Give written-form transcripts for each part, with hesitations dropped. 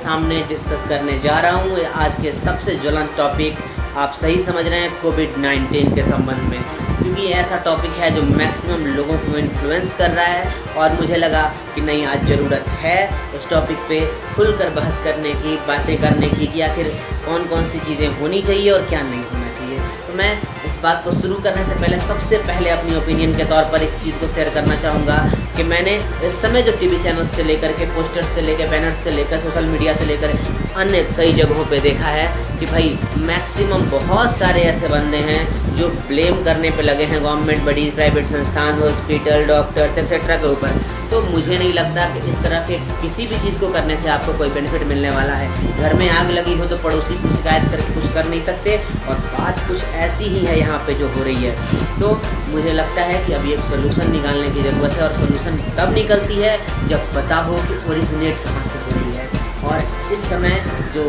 सामने डिस्कस करने जा रहा हूँ आज के सबसे ज्वलंत टॉपिक, आप सही समझ रहे हैं, कोविड-19 के संबंध में, क्योंकि ये ऐसा टॉपिक है जो मैक्सिमम लोगों को इन्फ्लुएंस कर रहा है और मुझे लगा कि नहीं, आज ज़रूरत है इस टॉपिक पे खुलकर बहस करने की, बातें करने की कि आखिर कौन कौन सी चीज़ें होनी चाहिए और क्या नहीं होना चाहिए। तो मैं इस बात को शुरू करने से पहले सबसे पहले अपनी ओपिनियन के तौर पर एक चीज़ को शेयर करना चाहूँगा कि मैंने इस समय जो टीवी चैनल से लेकर के, पोस्टर्स से लेकर, बैनर्स से लेकर, सोशल मीडिया से लेकर अन्य कई जगहों पे देखा है कि भाई मैक्सिमम बहुत सारे ऐसे बंदे हैं जो ब्लेम करने पे लगे हैं गवर्नमेंट, बड़ी प्राइवेट संस्थान, हॉस्पिटल, डॉक्टर्स एक्सेट्रा के ऊपर। तो मुझे नहीं लगता कि इस तरह के किसी भी चीज़ को करने से आपको कोई बेनिफिट मिलने वाला है। घर में आग लगी हो तो पड़ोसी को शिकायत करके कुछ कर नहीं सकते, और बात कुछ ऐसी ही है यहाँ पे जो हो रही है। तो मुझे लगता है कि अभी एक सोल्यूशन निकालने की ज़रूरत है, और सोल्यूशन तब निकलती है जब पता हो कि ओरिजिनेट कहाँ से हो रही है। और इस समय जो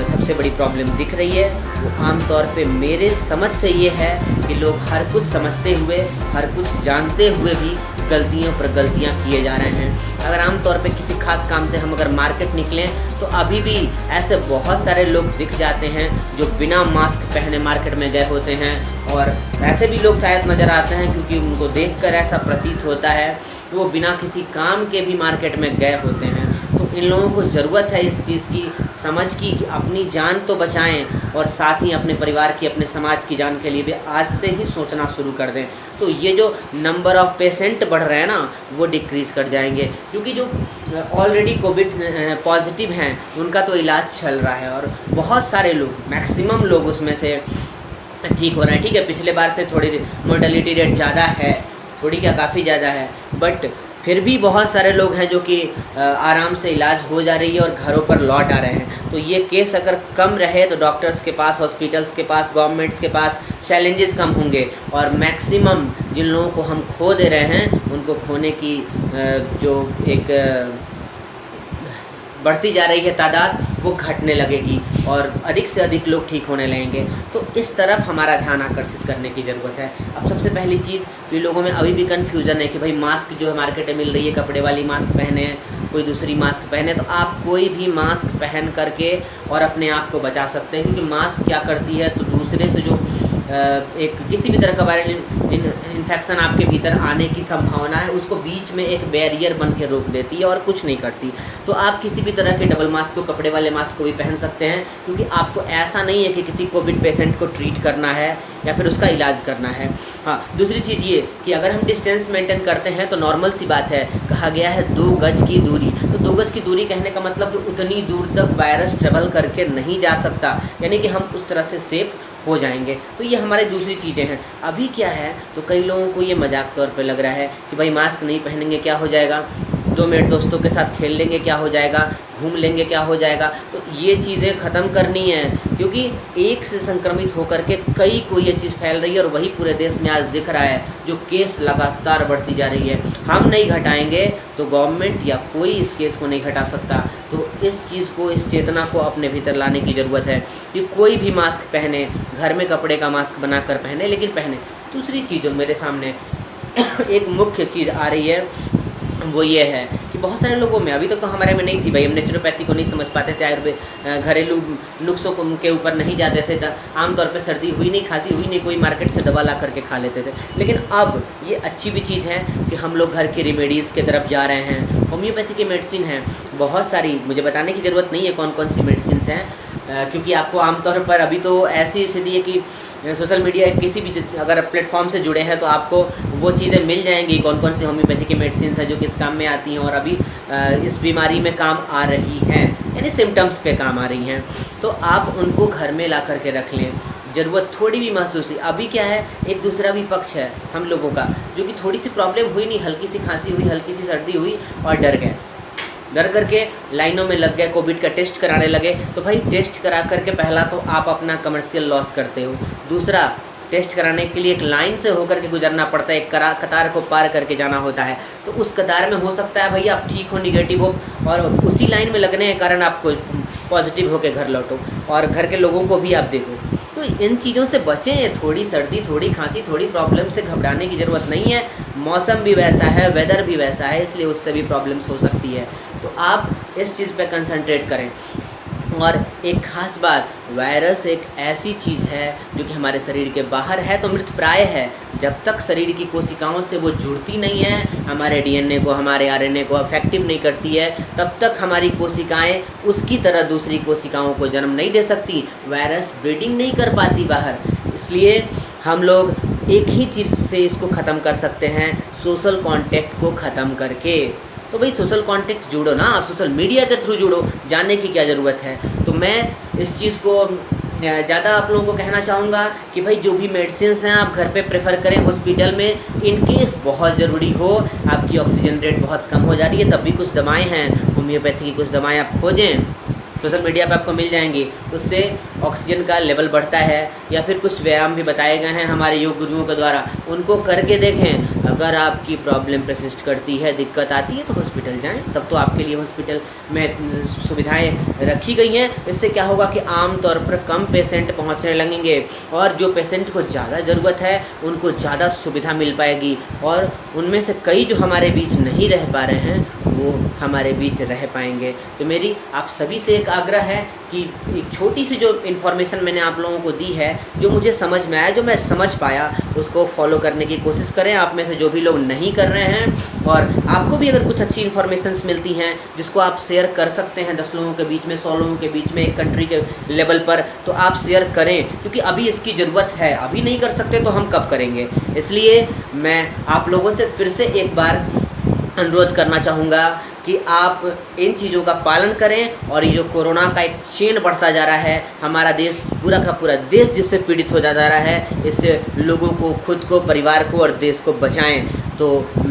सबसे बड़ी प्रॉब्लम दिख रही है वो आमतौर पे मेरे समझ से ये है कि लोग हर कुछ समझते हुए, हर कुछ जानते हुए भी गलतियों पर गलतियां किए जा रहे हैं। अगर आमतौर पे किसी खास काम से हम अगर मार्केट निकलें तो अभी भी ऐसे बहुत सारे लोग दिख जाते हैं जो बिना मास्क पहने मार्केट में गए होते हैं, और ऐसे भी लोग शायद नज़र आते हैं क्योंकि उनको देखकर ऐसा प्रतीत होता है कि वो बिना किसी काम के भी मार्केट में गए होते हैं। तो इन लोगों को ज़रूरत है इस चीज़ की समझ की कि अपनी जान तो बचाएं और साथ ही अपने परिवार की, अपने समाज की जान के लिए भी आज से ही सोचना शुरू कर दें। तो ये जो नंबर ऑफ़ पेशेंट बढ़ रहे हैं ना, वो डिक्रीज़ कर जाएंगे, क्योंकि जो ऑलरेडी कोविड पॉजिटिव हैं उनका तो इलाज चल रहा है और बहुत सारे लोग, मैक्सिमम लोग उसमें से ठीक हो रहे हैं। ठीक है, पिछले बार से थोड़ी मोर्टेलिटी रेट ज़्यादा है, थोड़ी क्या काफ़ी ज़्यादा है, बट फिर भी बहुत सारे लोग हैं जो कि आराम से इलाज हो जा रही है और घरों पर लौट आ रहे हैं। तो ये केस अगर कम रहे तो डॉक्टर्स के पास, हॉस्पिटल्स के पास, गवर्नमेंट्स के पास चैलेंजेस कम होंगे, और मैक्सिमम जिन लोगों को हम खो दे रहे हैं उनको खोने की जो एक बढ़ती जा रही है तादाद, वो घटने लगेगी और अधिक से अधिक लोग ठीक होने लगेंगे। तो इस तरफ हमारा ध्यान आकर्षित करने की ज़रूरत है। अब सबसे पहली चीज़ कि लोगों में अभी भी कन्फ्यूज़न है कि भाई मास्क जो है मार्केट में मिल रही है, कपड़े वाली मास्क पहने, कोई दूसरी मास्क पहने। तो आप कोई भी मास्क पहन करके और अपने आप को बचा सकते हैं, क्योंकि मास्क क्या करती है, तो दूसरे से जो एक किसी भी तरह का वायरल इन्फेक्शन आपके भीतर आने की संभावना है, उसको बीच में एक बैरियर बन के रोक देती है और कुछ नहीं करती। तो आप किसी भी तरह के डबल मास्क को, कपड़े वाले मास्क को भी पहन सकते हैं, क्योंकि आपको ऐसा नहीं है कि किसी कोविड पेशेंट को ट्रीट करना है या फिर उसका इलाज करना है। हाँ, दूसरी चीज़ ये कि अगर हम डिस्टेंस मेंटेन करते हैं तो नॉर्मल सी बात है, कहा गया है 2 गज की दूरी। तो 2 गज की दूरी कहने का मतलब कि उतनी दूर तक वायरस ट्रेवल करके नहीं जा सकता, यानी कि हम उस तरह से सेफ़ हो जाएंगे। तो ये हमारी दूसरी चीज़ें हैं। अभी क्या है, तो कई लोगों को ये मजाक तौर पे लग रहा है कि भाई मास्क नहीं पहनेंगे क्या हो जाएगा, 2 मिनट दोस्तों के साथ खेल लेंगे क्या हो जाएगा, घूम लेंगे क्या हो जाएगा। तो ये चीज़ें ख़त्म करनी है, क्योंकि एक से संक्रमित होकर के कई को ये चीज़ फैल रही है, और वही पूरे देश में आज दिख रहा है, जो केस लगातार बढ़ती जा रही है। हम नहीं घटाएंगे तो गवर्नमेंट या कोई इस केस को नहीं घटा सकता। तो इस चीज़ को, इस चेतना को अपने भीतर लाने की ज़रूरत है कि कोई भी मास्क पहने, घर में कपड़े का मास्क बनाकर पहने, लेकिन पहने। दूसरी चीज़ जो मेरे सामने एक मुख्य चीज़ आ रही है वो ये है कि बहुत सारे लोगों में, अभी तक तो हमारे में नहीं थी भाई, हम नेचुरोपैथी को नहीं समझ पाते थे, आयुर्वेद घरेलू नुस्खों के ऊपर नहीं जाते थे। आमतौर पे सर्दी हुई नहीं, खांसी हुई नहीं, कोई मार्केट से दवा ला करके खा लेते थे। लेकिन अब ये अच्छी भी चीज़ है कि हम लोग घर की रेमेडीज़ की तरफ जा रहे हैं। होम्योपैथी की मेडिसिन हैं बहुत सारी, मुझे बताने की ज़रूरत नहीं है कौन कौन सी मेडिसिन हैं, क्योंकि आपको आमतौर पर अभी तो ऐसी स्थिति है कि सोशल मीडिया किसी भी अगर प्लेटफॉर्म से जुड़े हैं तो आपको वो चीज़ें मिल जाएंगी, कौन कौन सी होम्योपैथी की मेडिसिन है जो किस काम में आती हैं और अभी इस बीमारी में काम आ रही हैं, यानी सिम्टम्स पे काम आ रही हैं। तो आप उनको घर में ला करके रख लें, ज़रूरत थोड़ी भी महसूस हुई। अभी क्या है, एक दूसरा भी पक्ष है हम लोगों का, जो कि थोड़ी सी प्रॉब्लम हुई नहीं, हल्की सी खांसी हुई, हल्की सी सर्दी हुई और डर गए, डर करके लाइनों में लग गए, कोविड का टेस्ट कराने लगे। तो भाई टेस्ट करा करके पहला तो आप अपना कमर्शियल लॉस करते हो, दूसरा टेस्ट कराने के लिए एक लाइन से होकर के गुजरना पड़ता है, एक कतार को पार करके जाना होता है। तो उस कतार में हो सकता है भैया आप ठीक हो, निगेटिव हो, और उसी लाइन में लगने के कारण आपको पॉजिटिव होकर घर लौटो और घर के लोगों को भी आप दे दो। तो इन चीज़ों से बचें, थोड़ी सर्दी, थोड़ी खांसी, थोड़ी प्रॉब्लम से घबराने की ज़रूरत नहीं है। मौसम भी वैसा है, वेदर भी वैसा है, इसलिए उससे भी प्रॉब्लम्स हो सकती है। तो आप इस चीज़ पे कंसंट्रेट करें। और एक ख़ास बात, वायरस एक ऐसी चीज़ है जो कि हमारे शरीर के बाहर है तो मृतप्राय है। जब तक शरीर की कोशिकाओं से वो जुड़ती नहीं है, हमारे डीएनए को, हमारे आरएनए को अफेक्टिव नहीं करती है, तब तक हमारी कोशिकाएं उसकी तरह दूसरी कोशिकाओं को जन्म नहीं दे सकती। वायरस ब्रीडिंग नहीं कर पाती बाहर। इसलिए हम लोग एक ही चीज़ से इसको ख़त्म कर सकते हैं, सोशल कॉन्टेक्ट को ख़त्म करके। तो भाई सोशल कॉन्टेक्ट जुड़ो ना, आप सोशल मीडिया के थ्रू जुड़ो, जानने की क्या ज़रूरत है। तो मैं इस चीज़ को ज़्यादा आप लोगों को कहना चाहूँगा कि भाई जो भी मेडिसिन्स हैं आप घर पे प्रेफर करें हॉस्पिटल में, इन केस बहुत ज़रूरी हो, आपकी ऑक्सीजन रेट बहुत कम हो जा रही है, तब भी कुछ दवाएँ हैं, होम्योपैथी की कुछ दवाएँ आप खोजें, सोशल मीडिया पे आपको मिल जाएंगी। उससे ऑक्सीजन का लेवल बढ़ता है। या फिर कुछ व्यायाम भी बताए गए हैं हमारे योग गुरुओं के द्वारा, उनको करके देखें। अगर आपकी प्रॉब्लम प्रसिस्ट करती है, दिक्कत आती है, तो हॉस्पिटल जाएं। तब तो आपके लिए हॉस्पिटल में सुविधाएं रखी गई हैं। इससे क्या होगा कि आम तौर पर कम पेशेंट पहुंचने लगेंगे और जो पेशेंट को ज़्यादा ज़रूरत है उनको ज़्यादा सुविधा मिल पाएगी, और उनमें से कई जो हमारे बीच नहीं रह पा रहे हैं वो हमारे बीच रह पाएंगे। तो मेरी आप सभी से एक आग्रह है कि एक छोटी सी जो इन्फॉर्मेशन मैंने आप लोगों को दी है, जो मुझे समझ में आया, जो मैं समझ पाया, उसको फॉलो करने की कोशिश करें। आप में से जो भी लोग नहीं कर रहे हैं, और आपको भी अगर कुछ अच्छी इन्फॉर्मेशंस मिलती हैं जिसको आप शेयर कर सकते हैं 10 लोगों के बीच में, 100 लोगों के बीच में, एक कंट्री के लेवल पर, तो आप शेयर करें, क्योंकि अभी इसकी ज़रूरत है। अभी नहीं कर सकते तो हम कब करेंगे। इसलिए मैं आप लोगों से फिर से एक बार अनुरोध करना चाहूँगा कि आप इन चीज़ों का पालन करें। और ये जो कोरोना का एक चेन बढ़ता जा रहा है, हमारा देश, पूरा का पूरा देश जिससे पीड़ित हो जा रहा है, इससे लोगों को, खुद को, परिवार को और देश को बचाएं। तो मैं